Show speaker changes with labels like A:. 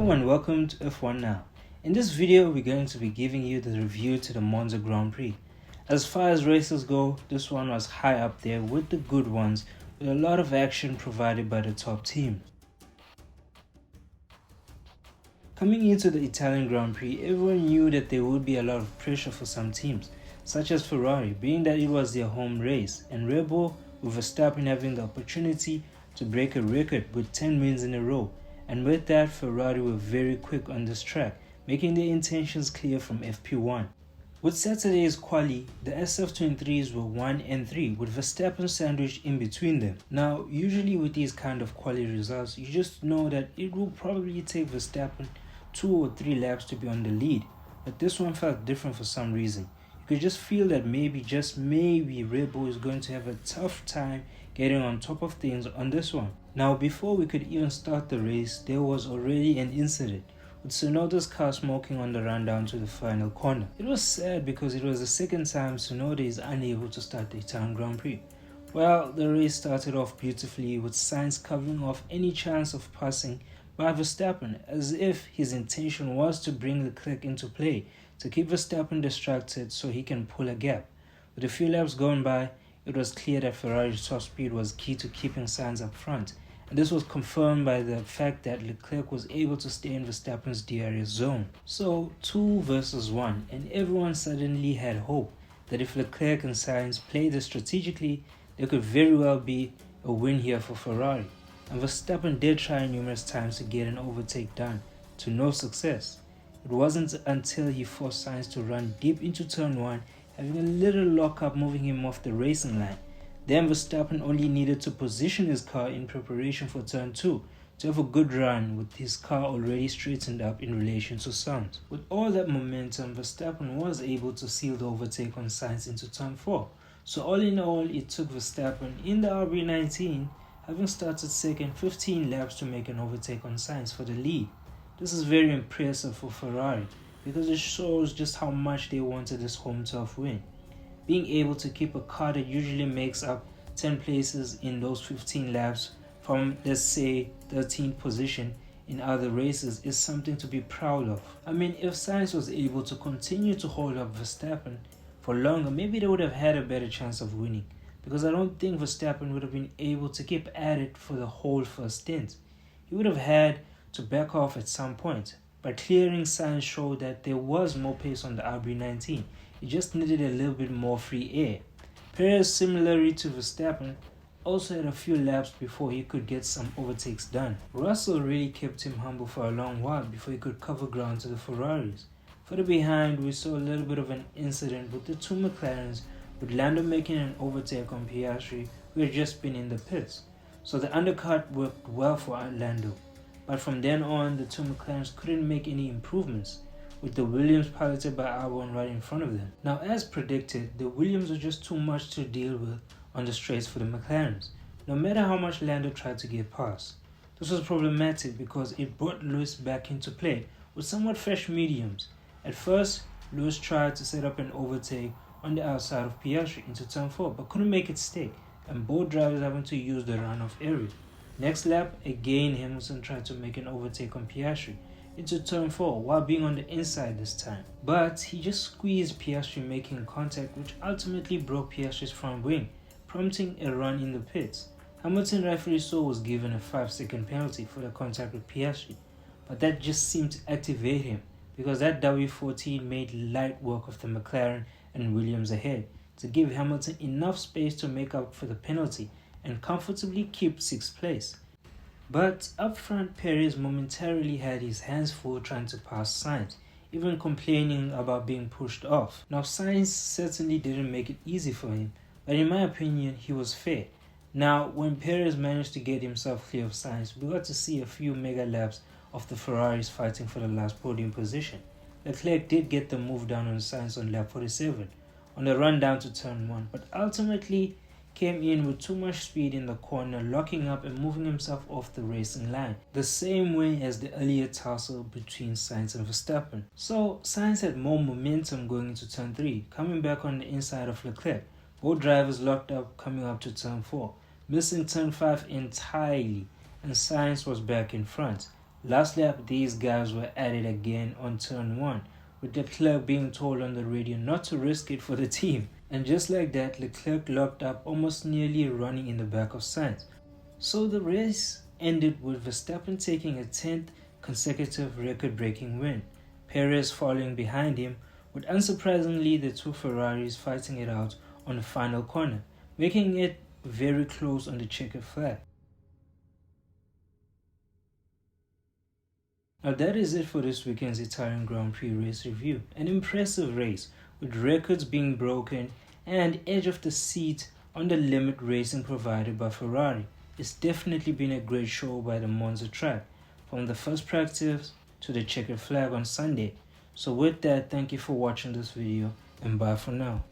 A: Hello and welcome to F1 Now. In this video, we're going to be giving you the review to the Monza Grand Prix. As far as races go, this one was high up there with the good ones, with a lot of action provided by the top team. Coming into the Italian Grand Prix, everyone knew that there would be a lot of pressure for some teams, such as Ferrari, being that it was their home race, and Red Bull, with Verstappen having the opportunity to break a record with 10 wins in a row. And with that, Ferrari were very quick on this track, making their intentions clear from FP1. With Saturday's quali, the SF23s were 1 and 3, with Verstappen sandwiched in between them. Now, usually with these kind of quali results, you just know that it will probably take Verstappen 2 or 3 laps to be on the lead, but this one felt different for some reason. You could just feel that maybe, just maybe, Red Bull is going to have a tough time getting on top of things on this one. Now, before we could even start the race, there was already an incident, with Tsunoda's car smoking on the run down to the final corner. It was sad because it was the second time Tsunoda is unable to start the Italian Grand Prix. Well, the race started off beautifully, with Sainz covering off any chance of passing by Verstappen, as if his intention was to bring Leclerc into play to keep Verstappen distracted so he can pull a gap. With a few laps gone by, it was clear that Ferrari's top speed was key to keeping Sainz up front, and this was confirmed by the fact that Leclerc was able to stay in Verstappen's DRS zone. So 2 versus 1, and everyone suddenly had hope that if Leclerc and Sainz played this strategically, there could very well be a win here for Ferrari. And Verstappen did try numerous times to get an overtake done, to no success. It wasn't until he forced Sainz to run deep into turn 1, having a little lockup moving him off the racing line. Then Verstappen only needed to position his car in preparation for turn 2 to have a good run, with his car already straightened up in relation to Sainz. With all that momentum, Verstappen was able to seal the overtake on Sainz into turn 4. So all in all, it took Verstappen in the RB19, having started second, 15 laps to make an overtake on Sainz for the lead. This is very impressive for Ferrari, because it shows just how much they wanted this home turf win. Being able to keep a car that usually makes up 10 places in those 15 laps from, let's say, 13th position in other races is something to be proud of. I mean, if Sainz was able to continue to hold up Verstappen for longer, maybe they would have had a better chance of winning, because I don't think Verstappen would have been able to keep at it for the whole first stint. He would have had to back off at some point. But clearing Sainz showed that there was more pace on the RB19. It just needed a little bit more free air. Perez, similarly to Verstappen, also had a few laps before he could get some overtakes done. Russell really kept him humble for a long while before he could cover ground to the Ferraris. Further behind, we saw a little bit of an incident with the 2 McLarens, with Lando making an overtake on Piastri, who had just been in the pits. So the undercut worked well for Lando. But from then on, the 2 McLarens couldn't make any improvements, with the Williams piloted by Albon right in front of them. Now, as predicted, the Williams were just too much to deal with on the straights for the McLarens, no matter how much Lando tried to get past. This was problematic because it brought Lewis back into play with somewhat fresh mediums. At first, Lewis tried to set up an overtake on the outside of Piastri into turn 4, but couldn't make it stick, and both drivers having to use the runoff area. Next lap, again Hamilton tried to make an overtake on Piastri into turn 4 while being on the inside this time. But he just squeezed Piastri, making contact, which ultimately broke Piastri's front wing, prompting a run in the pits. Hamilton, rightfully so, was given a 5-second penalty for the contact with Piastri, but that just seemed to activate him, because that W14 made light work of the McLaren and Williams ahead to give Hamilton enough space to make up for the penalty and comfortably keep 6th place. But up front, Perez momentarily had his hands full trying to pass Sainz, even complaining about being pushed off. Now, Sainz certainly didn't make it easy for him, but in my opinion, he was fair. Now, when Perez managed to get himself clear of Sainz, we got to see a few mega laps of the Ferraris fighting for the last podium position. Leclerc did get the move down on Sainz on lap 47 on the run down to turn 1, but ultimately came in with too much speed in the corner, locking up and moving himself off the racing line, the same way as the earlier tussle between Sainz and Verstappen. So Sainz had more momentum going into turn 3, coming back on the inside of Leclerc. Both drivers locked up coming up to turn 4, missing turn 5 entirely, and Sainz was back in front. Last lap, these guys were at it again on turn 1, with Leclerc being told on the radio not to risk it for the team. And just like that, Leclerc locked up, almost nearly running in the back of Sainz. So the race ended with Verstappen taking a 10th consecutive record-breaking win, Perez following behind him, with unsurprisingly the two Ferraris fighting it out on the final corner, making it very close on the checkered flag. Now that is it for this weekend's Italian Grand Prix race review. An impressive race, with records being broken and edge of the seat on the limit racing provided by Ferrari. It's definitely been a great show by the Monza track, from the first practice to the checkered flag on Sunday. So with that, thank you for watching this video, and bye for now.